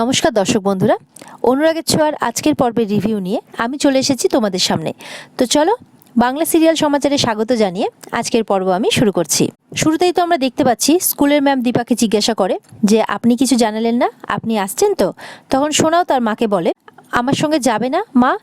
নমস্কার দর্শক বন্ধুরা, অনুরাগের ছোঁয়ার আজকের পর্বের রিভিউ নিয়ে আমি চলে এসেছি তোমাদের সামনে। তো চলো বাংলা সিরিয়াল সমাচারে স্বাগত জানিয়ে আজকের পর্ব আমি শুরু করছি। শুরুতেই তো আমরা দেখতে পাচ্ছি স্কুলের ম্যাম দীপাকে জিজ্ঞাসা করে যে আপনি কিছু জানালেন না, আপনি আসছেন তো? তখন সোনাও তার মাকে বলে আমার সঙ্গে যাবে না মা।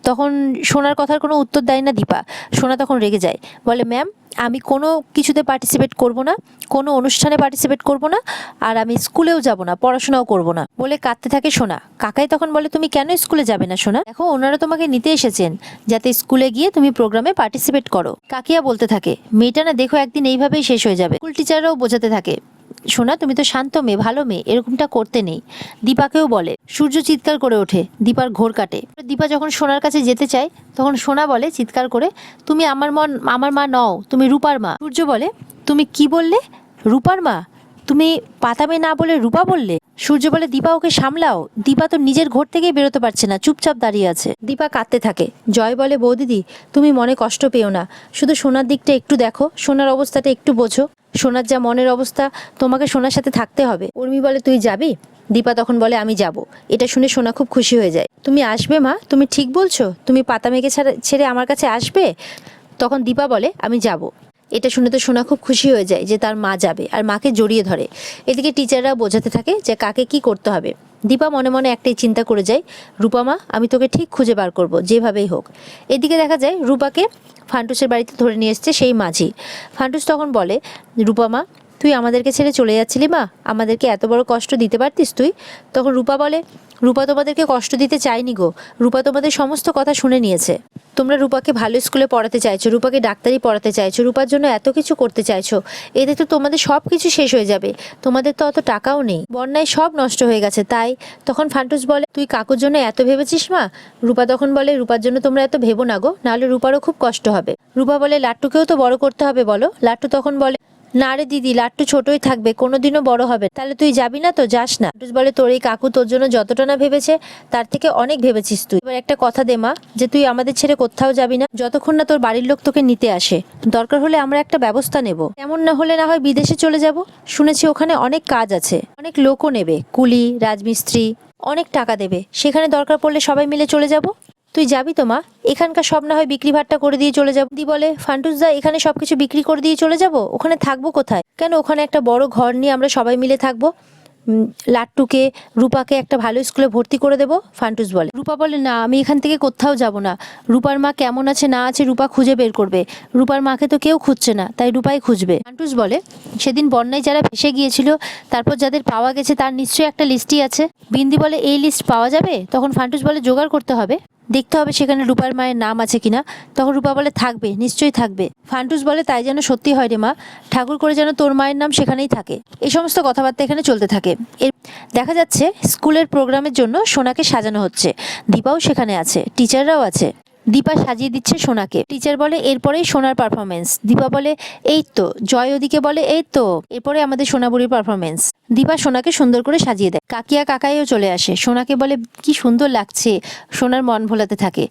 তখন সোনার কথার কোনো উত্তর দেয় না দীপা। সোনা তখন রেগে যায়, বলে ম্যাম আমি কোনো কিছুতে পার্টিসিপেট করব না, কোনো অনুষ্ঠানে পার্টিসিপেট করব না, আর আমি স্কুলেও যাব না, পড়াশোনাও করব না বলে কাঁদতে থাকে সোনা। কাকাই তখন বলে তুমি কেন স্কুলে যাবে না সোনা? দেখো ওনারা তোমাকে নিতে এসেছেন যাতে স্কুলে গিয়ে তুমি প্রোগ্রামে পার্টিসিপেট করো। কাকিয়া বলতে থাকে মেয়েটা না দেখো একদিন এইভাবেই শেষ হয়ে যাবে। স্কুল টিচাররাও বোঝাতে থাকে সোনা তুমি তো শান্ত মেয়ে, ভালো মেয়ে, এরকমটা করতে নেই। দীপাকেও বলে। সূর্য চিৎকার করে ওঠে, দীপার ঘোর কাটে। দীপা যখন সোনার কাছে যেতে চায় তখন সোনা বলে চিৎকার করে তুমি আমার মা নও, তুমি রূপার মা। সূর্য বলে তুমি কি বললে? রূপার মা? তুমি পাতামে না বলে রূপা বললে? সূর্য বলে দীপা ওকে সামলাও, দীপা তো নিজের ঘর থেকেই বেরোতে পারছে না, চুপচাপ দাঁড়িয়ে আছে। দীপা কাঁদতে থাকে। জয় বলে বৌদিদি তুমি মনে কষ্ট পেও না, শুধু সোনার দিকটা একটু দেখো, সোনার অবস্থাটা একটু বোঝো, সোনার যা মনের অবস্থা, তোমাকে সোনার সাথে থাকতে হবে। উর্মি বলে তুই যাবি? দীপা তখন বলে আমি যাব। এটা শুনে সোনা খুব খুশি হয়ে যায়। তুমি আসবে মা? তুমি ঠিক বলছো? তুমি পাতা মেঘে ছেড়ে আমার কাছে আসবে? তখন দীপা বলে আমি যাব। এটা শুনে তো সোনা খুব খুশি হয়ে যায় যে তার মা যাবে, আর মাকে জড়িয়ে ধরে। এদিকে টিচাররা বোঝাতে থাকে যে কাকে কি করতে হবে। দীপা মনে মনে একটাই চিন্তা করে যায়, রূপা মা আমি তোকে ঠিক খুঁজে বার করব যেভাবেই হোক। এদিকে দেখা যায় রূপাকে ফান্টুসের বাড়িতে ধরে নিয়ে এসছে সেই মাঝি। ফান্টুস তখন বলে রূপা মা তুই আমাদেরকে ছেড়ে চলে যাচ্ছিলি মা, আমাদেরকে এত বড় কষ্ট দিতে পারতিস তুই। তখন রূপা বলে রূপা তোমাদেরকে কষ্ট দিতে চাইনি গো, রূপা তোমাদের সমস্ত কথা শুনে নিয়েছে। তোমরা রূপাকে ভালো স্কুলে পড়াতে চাইছো, রূপাকে ডাক্তারি পড়াতে চাইছো, রূপার জন্য এত কিছু করতে চাইছো, এতে তো তোমাদের সব কিছু শেষ হয়ে যাবে, তোমাদের তো অত টাকাও নেই, বন্যায় সব নষ্ট হয়ে গেছে তাই। তখন ফান্টুস বলে তুই কাকুর জন্য এত ভেবেছিস মা? রূপা তখন বলে রূপার জন্য তোমরা এত ভেবো না গো, নাহলে রূপারও খুব কষ্ট হবে। রূপা বলে লাট্টুকেও তো বড় করতে হবে বলো। লাট্টু তখন বলে না রে দিদি, লাট্টু ছোটই থাকবে, কোনোদিনও বড় হবে। তাহলে তুই যাবি না তো? যাস না। ফান্টুস বলে তোর এই কাকু তোর জন্য যতটা না ভেবেছে তার থেকে অনেক ভেবেছিস তুই। এবার একটা কথা দে মা, যে তুই আমাদের ছেড়ে কোথাও যাবি না যতক্ষণ না তোর বাড়ির লোক তোকে নিতে আসে। দরকার হলে আমরা একটা ব্যবস্থা নেব, এমন না হলে না হয় বিদেশে চলে যাব, শুনেছি ওখানে অনেক কাজ আছে, অনেক লোকও নেবে, কুলি রাজমিস্ত্রি, অনেক টাকা দেবে, সেখানে দরকার পড়লে সবাই মিলে চলে যাব। তুই যাবি তো মা? এখানকার সব না হয় বিক্রি ভাট্টা করে দিয়ে চলে যাবো। দি বলে ফান্টুস দা এখানে সবকিছু বিক্রি করে দিয়ে চলে যাব? ওখানে থাকবো কোথায়? কেন, ওখানে একটা বড় ঘর নিয়ে আমরা সবাই মিলে থাকবো। লাট্টুকে রূপাকে একটা ভালো স্কুলে ভর্তি করে দেবো। ফান্টুস বলে। রূপা বলে না আমি এখান থেকে কোথাও যাব না, রূপার মা কেমন আছে না আছে রূপা খুঁজে বের করবে, রূপার মাকে তো কেউ খুঁজছে না তাই রূপাই খুঁজবে। ফান্টুস বলে সেদিন বন্যায় যারা ভেসে গিয়েছিল তারপর যাদের পাওয়া গেছে তার নিশ্চয়ই একটা লিস্টই আছে। বিন্দি বলে এই লিস্ট পাওয়া যাবে? তখন ফান্টুস বলে জোগাড় করতে হবে, দেখতে হবে সেখানে রূপার মায়ের নাম আছে কিনা। তখন রূপা বলে থাকবে, নিশ্চয়ই থাকবে। ফান্টুস বলে তাই যেন সত্যি হয় রে মা, ঠাকুর করে যেন তোর মায়ের নাম সেখানেই থাকে। এই সমস্ত কথাবার্তা এখানে চলতে থাকে। এর দেখা যাচ্ছে স্কুলের প্রোগ্রামের জন্য সোনাকে সাজানো হচ্ছে, দীপাও সেখানে আছে, টিচাররাও আছে। দীপা সাজিয়ে দিচ্ছে সোনাকে। টিচার বলে এরপরেই সোনার পারফরমেন্স। দীপা বলে এই তো। জয় ওদিকে বলে এই তো, এরপরে আমাদের সোনাবুড়ির পারফরমেন্স। দীপা সোনাকে সুন্দর করে সাজিয়ে দেয়। কাকিয়া কাকাইও চলে আসে, সোনাকে বলে কি সুন্দর লাগছে, সোনার মন ভোলাতে থাকে।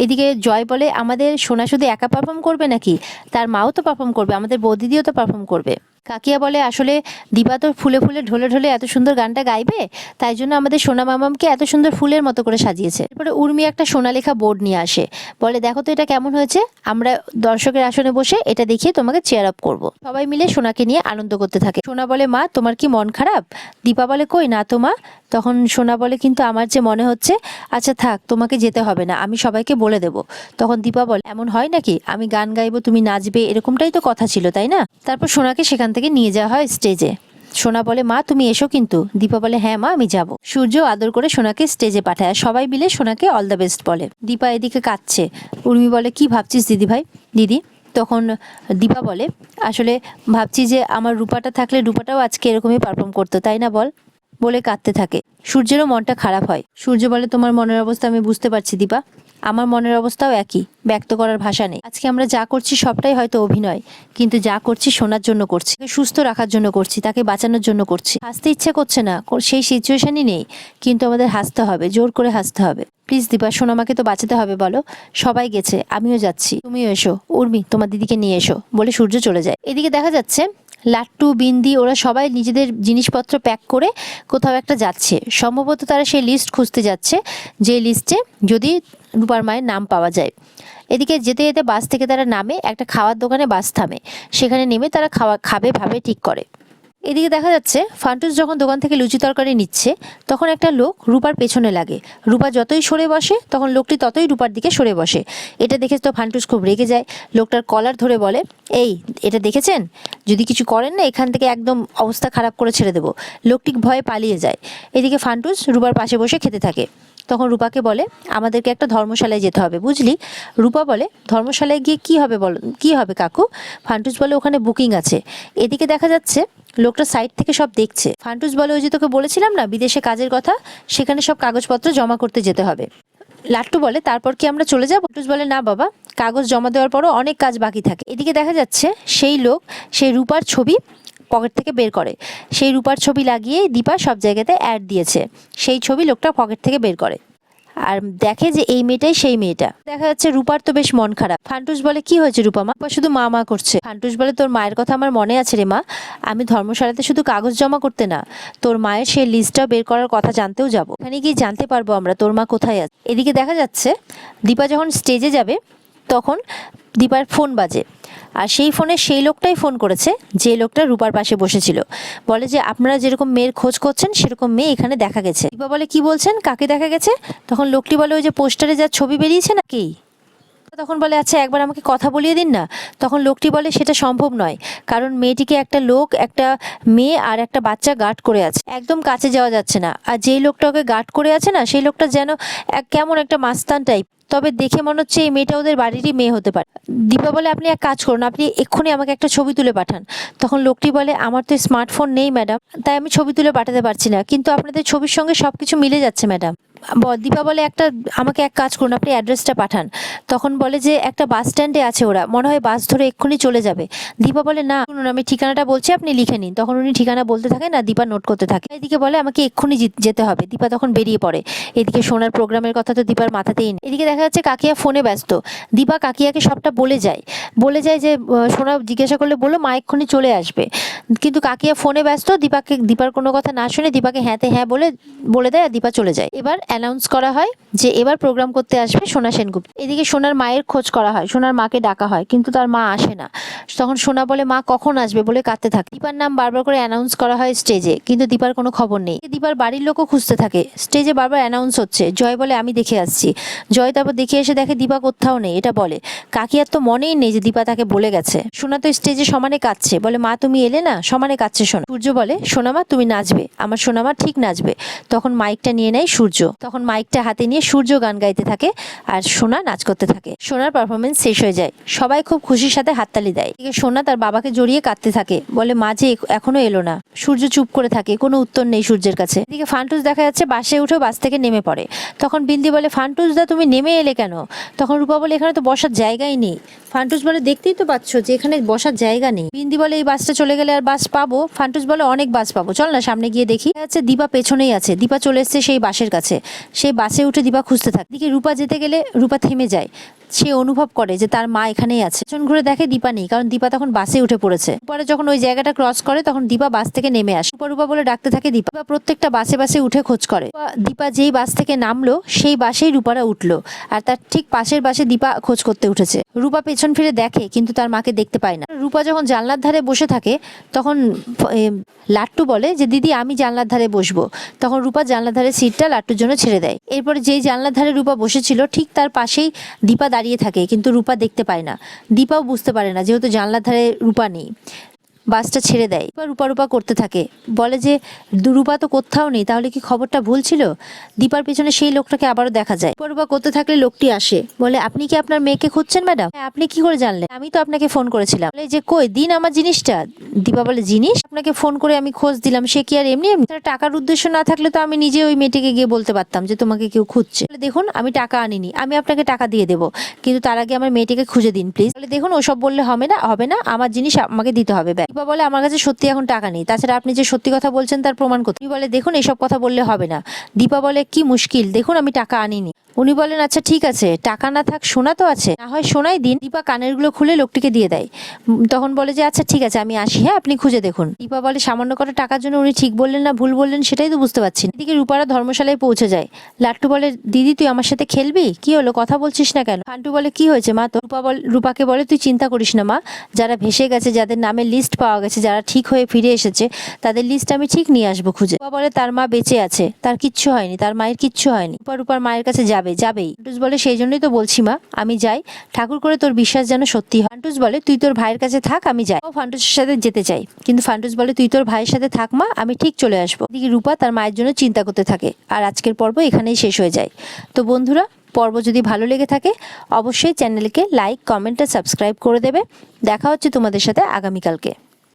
এদিকে জয় বলে আমাদের সোনা শুধু একা পারফর্ম করবে নাকি, তার মাও তো পারফর্ম করবে, আমাদের বৌদিদিও তো পারফর্ম করবে। কাকিয়া বলে আসলে দীপা তো ফুলে ফুলে ঢলে ঢলে এত সুন্দর গানটা গাইবে, তাই জন্য আমাদের সোনা মামামকে এত সুন্দর ফুলের মতো করে সাজিয়েছে। এরপরে উর্মি একটা সোনালেখা বোর্ড নিয়ে আসে, বলে দেখো তো এটা কেমন হয়েছে, আমরা দর্শকের আসনে বসে এটা দেখিয়ে তোমাকে চেয়ার আপ করব। সবাই মিলে সোনাকে নিয়ে আনন্দ করতে থাকে। সোনা বলে মা তোমার কি মন খারাপ? দীপা বলে কই না তো মা। তখন সোনা বলে কিন্তু আমার যে মনে হচ্ছে, আচ্ছা থাক তোমাকে যেতে হবে না, আমি সবাইকে বলে দেব। তখন দীপা বলে এমন হয় নাকি, আমি গান গাইবো তুমি নাচবে, এরকমটাই তো কথা ছিল তাই না। তারপর সোনাকে সেখান থেকে নিয়ে যাওয়া হয় স্টেজে। সোনা বলে মা তুমি এসো কিন্তু। দীপা বলে হ্যাঁ মা আমি যাব। সূর্য আদর করে সোনাকে স্টেজে পাঠায়, সবাই মিলে সোনাকে অল দ্য বেস্ট বলে। দীপা এদিকে কাঁদছে। উর্মি বলে কি ভাবছিস দিদি ভাই? দিদি তখন দীপা বলে আসলে ভাবছি যে আমার রূপাটা থাকলে রূপাটাও আজকে এরকমই পারফর্ম করতো তাই না বল, বলে কাঁদতে থাকে। সূর্যেরও মনটা খারাপ হয়। সূর্য বলে তোমার মনের অবস্থা আমি বুঝতে পারছি দীপা, আমার মনের অবস্থাও একই, ব্যক্ত করার ভাষা নেই। আজকে আমরা যা করছি সবটাই হয়তো অভিনয়, কিন্তু যা করছি সোনার জন্য করছি, সুস্থ রাখার জন্য করছি, তাকে বাঁচানোর জন্য করছি। হাসতে ইচ্ছে করছে না, সেই সিচুয়েশনই নেই, কিন্তু আমাদের হাসতে হবে, জোর করে হাসতে হবে। প্লিজ দীপা সোনামাকে তো বাঁচাতে হবে বলো। সবাই গেছে, আমিও যাচ্ছি, তুমিও এসো। উর্মি তোমার দিদিকে নিয়ে এসো, বলে সূর্য চলে যায়। এদিকে দেখা যাচ্ছে লাট্টু, বিন্দি ওরা সবাই নিজেদের জিনিসপত্র প্যাক করে কোথাও একটা যাচ্ছে। সম্ভবত তারা সেই লিস্ট খুঁজতে যাচ্ছে, যে লিস্টে যদি রূপার মায়ের নাম পাওয়া যায়। এদিকে যেতে যেতে বাস থেকে তারা নামে, একটা খাওয়ার দোকানে বাস থামে। সেখানে নেমে তারা খাবে ভাবে ঠিক করে। এদিকে দেখা যাচ্ছে ফান্টুস যখন দোকান থেকে লুচি তরকারি নিচ্ছে, তখন একটা লোক রূপার পেছনে লাগে। রূপা যতই সরে বসে, তখন লোকটি ততই রূপার দিকে সরে বসে। এটা দেখে তো ফান্টুস খুব রেগে যায়। লোকটার কলার ধরে বলে, এই এটা দেখেছেন, যদি কিছু করেন না এখান থেকে একদম অবস্থা খারাপ করে ছেড়ে দেবো। লোকটি ভয়ে পালিয়ে যায়। এদিকে ফান্টুস রূপার পাশে বসে খেতে থাকে। তখন রূপাকে বলে, আমাদেরকে একটা ধর্মশালায় যেতে হবে বুঝলি। রূপা বলে, ধর্মশালায় গিয়ে কি হবে বলো, কি হবে কাকু? ফান্টুস বলে, ওখানে বুকিং আছে। এদিকে দেখা যাচ্ছে লোকটা সাইড থেকে সব দেখছে। ফান্টুস বলে, ওই যে তোকে বলেছিলাম না বিদেশে কাজের কথা, সেখানে সব কাগজপত্র জমা করতে যেতে হবে। লাট্টু বলে, তারপর কি আমরা চলে যাব? ফান্টুস বলে, না বাবা, কাগজ জমা দেওয়ার পরও অনেক কাজ বাকি থাকে। এদিকে দেখা যাচ্ছে সেই লোক সেই রূপার ছবি পকেট থেকে বের করে। সেই রূপার ছবি লাগিয়ে দীপা সব জায়গাতে অ্যাড দিয়েছে। সেই ছবি লোকটা পকেট থেকে বের করে আর দেখে যে এই মেয়েটাই সেই মেয়েটা। দেখা যাচ্ছে রূপার তো বেশ মন খারাপ। ফান্টুস বলে, কি হয়েছে রূপা মা? শুধু মা মা করছে। ফান্টুস বলে, তোর মায়ের কথা আমার মনে আছে রে মা। আমি ধর্মশালাতে শুধু কাগজ জমা করতে না, তোর মায়ের সেই লিস্টটা বের করার কথা জানতেও যাব। এখানে গিয়ে জানতে পারবো আমরা তোর মা কোথায় আছে। এদিকে দেখা যাচ্ছে দীপা যখন স্টেজে যাবে, তখন দীপার ফোন বাজে। আর সেই ফোনে সেই লোকটাই ফোন করেছে, যে লোকটা রূপার পাশে বসেছিল। বলে যে আপনারা যেরকম মেয়ের খোঁজ করছেন, সেরকম মেয়ে এখানে দেখা গেছে। দীপা বলে, কি বলছেন, কাকে দেখা গেছে? তখন লোকটি বলে, ওই যে পোস্টারে যার ছবি বেরিয়েছে না, কি? তখন বলে, আচ্ছা একবার আমাকে কথা বলিয়ে দিন না। তখন লোকটি বলে, সেটা সম্ভব নয়, কারণ মেয়েটিকে একটা লোক, একটা মেয়ে আর একটা বাচ্চা গার্ড করে আছে, একদম কাছে যাওয়া যাচ্ছে না। আর যেই লোকটা ওকে গার্ড করে আছে না, সেই লোকটা যেন কেমন একটা মাস্তান টাইপ। তবে দেখে মনে হচ্ছে এই মেয়েটা ওদের বাড়িরই মেয়ে হতে পারে। দীপা বলে, আপনি এক কাজ করুন, আপনি এক্ষুনি আমাকে একটা ছবি তুলে পাঠান। তখন লোকটি বলে, আমার তো স্মার্টফোন নেই ম্যাডাম, তাই আমি ছবি তুলে পাঠাতে পারছি না, কিন্তু আপনাদের ছবির সঙ্গে সবকিছু মিলে যাচ্ছে ম্যাডাম। দীপা বলে, আমাকে এক কাজ করুন, আপনি অ্যাড্রেসটা পাঠান। তখন বলে যে একটা বাস স্ট্যান্ডে আছে ওরা, মনে হয় বাস ধরে এক্ষুনি চলে যাবে। দীপা বলে, না শুনুন, আমি ঠিকানাটা বলছি, আপনি লিখে নিন। তখন উনি ঠিকানা বলতে থাকেন আর দীপা নোট করতে থাকে। এদিকে বলে, আমাকে এক্ষুনি যেতে হবে। দীপা তখন বেরিয়ে পড়ে। এদিকে সোনার প্রোগ্রামের কথা তো দীপার মাথাতেই নেই। এদিকে দেখা যাচ্ছে কাকিয়া ফোনে ব্যস্ত। দীপা কাকিয়াকে সবটা বলে যায় যে সোনা জিজ্ঞাসা করলে বলো মা এক্ষুনি চলে আসবে। কিন্তু কাকিয়া ফোনে ব্যস্ত। দীপার কোনো কথা না শুনে দীপাকে হ্যাঁতে হ্যাঁ বলে দেয় আর দীপা চলে যায়। এবার অ্যানাউন্স করা হয় যে এবার প্রোগ্রাম করতে আসবে সোনা সেনগুপ্ত। এদিকে সোনার মায়ের খোঁজ করা হয়, সোনার মাকে ডাকা হয়, কিন্তু তার মা আসে না। তখন সোনা বলে, মা কখন আসবে বলে কাঁদতে থাকে। দীপার নাম বারবার করে অ্যানাউন্স করা হয় স্টেজে, কিন্তু দীপার কোনো খবর নেই। দীপার বাড়ির লোকও খুঁজতে থাকে। স্টেজে বারবার অ্যানাউন্স হচ্ছে। জয় বলে, আমি দেখে আসছি। জয় তারপর দেখে এসে দেখে দীপা কোথাও নেই। এটা বলে কাকিয়ার তো মনেই নেই যে দীপা তাকে বলে গেছে। সোনা তো স্টেজে সমানে কাঁদছে, বলে মা তুমি এলে না, সমানে কাঁদছে সোনা। সূর্য বলে, সোনামা তুমি নাচবে, আমার সোনামা ঠিক নাচবে। তখন মাইকটা নিয়ে নেয় সূর্য। তখন মাইকটা হাতে নিয়ে সূর্য গান গাইতে থাকে আর সোনা নাচ করতে থাকে। সোনার পারফরমেন্স শেষ হয়ে যায়, সবাই খুব খুশির সাথে হাততালি দেয়। এদিকে সোনা তার বাবাকে জড়িয়ে কাঁদতে থাকে, বলে মা যে এখনো এলো না। সূর্য চুপ করে থাকে, কোনো উত্তর নেই সূর্যের কাছে। এদিকে ফান্টুস দেখা যাচ্ছে বাসে উঠেও বাস থেকে নেমে পড়ে। তখন বিন্দি বলে, ফান্টুস দা তুমি নেমে এলে কেন? তখন রূপা বলে, এখানে তো বসার জায়গাই নেই। ফান্টুস বলে, দেখতেই তো পাচ্ছ যে এখানে বসার জায়গা নেই। বিন্দি বলে, এই বাসটা চলে গেলে আর বাস পাবো? ফান্টুস বলে, অনেক বাস পাবো, চল না সামনে গিয়ে দেখি। হচ্ছে দীপা পেছনেই আছে। দীপা চলে এসছে সেই বাসের কাছে। সেই বাসে উঠে দীপা খুঁজতে থাকে। এদিকে রূপা যেতে গেলে রূপা থেমে যায়। সে অনুভব করে যে তার মা এখানেই আছে। পেছন ঘুরে দেখে দীপা নেই, কারণ দীপা তখন বাসে উঠে পড়েছে। পরে যখন ওই জায়গাটা ক্রস করে, তখন দীপা বাস থেকে নেমে আসে। রূপা বলে ডাকতে থাকে দীপা। প্রত্যেকটা বাসে উঠে খোঁজ করে। দীপা যেই বাস থেকে নামলো সেই বাসেই রূপারা উঠলো, আর তার ঠিক পাশের বাসে দীপা খোঁজ করতে উঠেছে। রূপা পেছন ফিরে দেখে, কিন্তু তার মাকে দেখতে পায় না। রূপা যখন জানলার ধারে বসে থাকে, তখন লাট্টু বলে যে দিদি আমি জানলার ধারে বসবো। তখন রূপা জানলার ধারে সিটটা লাট্টুর জন্য ছেড়ে দেয়। এরপরে যেই জানলার ধারে রূপা বসেছিল, ঠিক তার পাশেই দীপা দাঁড়িয়ে থাকে, কিন্তু রূপা দেখতে পায় না। দীপাও বুঝতে পারে না, যেহেতু জানলার ধারে রূপা নেই। বাসটা ছেড়ে দেয়। রূপা করতে থাকে, বলে যে রূপা তো কোথাও নেই, তাহলে কি খবরটা ভুল ছিল? দীপার পেছনে সেই লোকটাকে আবারও দেখা যায়। রূপা করতে থাকলে লোকটি আসে, বলে আপনি কি আপনার মেয়েকে খুঁজছেন ম্যাডাম? হ্যাঁ, আপনি কি করে জানলেন? আমি তো আপনাকে ফোন করেছিলাম। বলে যে কই দিন আমার জিনিসটা। দীপা বলে, জিনিস? আপনাকে ফোন করে আমি খোঁজ দিলাম, সে কি আর এমনি এমনি? টাকার উদ্দেশ্য না থাকলে তো আমি নিজে ওই মেয়েটিকে গিয়ে বলতে পারতাম যে তোমাকে কেউ খুঁজছে। বলে দেখুন আমি টাকা আনিনি, আমি আপনাকে টাকা দিয়ে দেবো, কিন্তু তার আগে আমার মেয়েটিকে খুঁজে দিন প্লিজ। বলে দেখুন ওসব বললে হবে না, আমার জিনিস আমাকে দিতে হবে। দীপা বলে, আমার কাছে সত্যি এখন টাকা নেই, তাছাড়া আপনি যে সত্যি কথা বলছেন তার প্রমাণ কোথায়? বলে দেখুন এসব কথা বললে হবে না। দীপা বলে, কি মুশকিল, দেখুন আমি টাকা আনিনি। উনি বলেন আচ্ছা ঠিক আছে, টাকা না থাক সোনা তো আছে, না হয় সোনাই দিন। দীপা কানেরগুলো খুলে লোকটিকে দিয়ে দেয়। তখন বলে যে আচ্ছা ঠিক আছে আমি আসি, হ্যাঁ আপনি খুঁজে দেখুন। দীপা বলে সামান্য কটা টাকার জন্য উনি ঠিক বললেন না ভুল বললেন সেটাই তো বুঝতে পারছি না। এদিকে রূপারা ধর্মশালায় পৌঁছে যায়। লাট্টু বলে দিদি তুই আমার সাথে খেলবি, কি হলো কথা বলছিস না কেন? ফান্টু বলে কি হয়েছে মা? তো রূপাকে বলে তুই চিন্তা করিস না মা, যারা ভেসে গেছে, যাদের নামে লিস্ট পাওয়া গেছে, যারা ঠিক হয়ে ফিরে এসেছে তাদের লিস্ট আমি ঠিক নিয়ে আসবো খুঁজে। রূপা বলে তার মা বেঁচে আছে, তার কিচ্ছু হয়নি, তার মায়ের কিচ্ছু হয়নি। রূপার মায়ের কাছে যাবেই। ফান্টুস বলে সেই জন্যই তো বলছি মা আমি যাই, ঠাকুর করে তোর বিশ্বাস যেন সত্যি হয়। ফান্টুস বলে তুই তোর ভাইয়ের কাছে থাক আমি যাই। ও ফান্টুসের সাথে যেতে চাই, কিন্তু ফান্টুস বলে তুই তোর ভাইয়ের সাথে থাক মা, আমি ঠিক চলে আসবো। এদিকে রূপা তার মায়ের জন্য চিন্তা করতে থাকে। আর আজকের পর্ব এখানেই শেষ হয়ে যায়। তো বন্ধুরা, পর্ব যদি ভালো লেগে থাকে অবশ্যই চ্যানেলকে লাইক, কমেন্ট আর সাবস্ক্রাইব করে দেবে। দেখা হচ্ছে তোমাদের সাথে আগামীকালকে।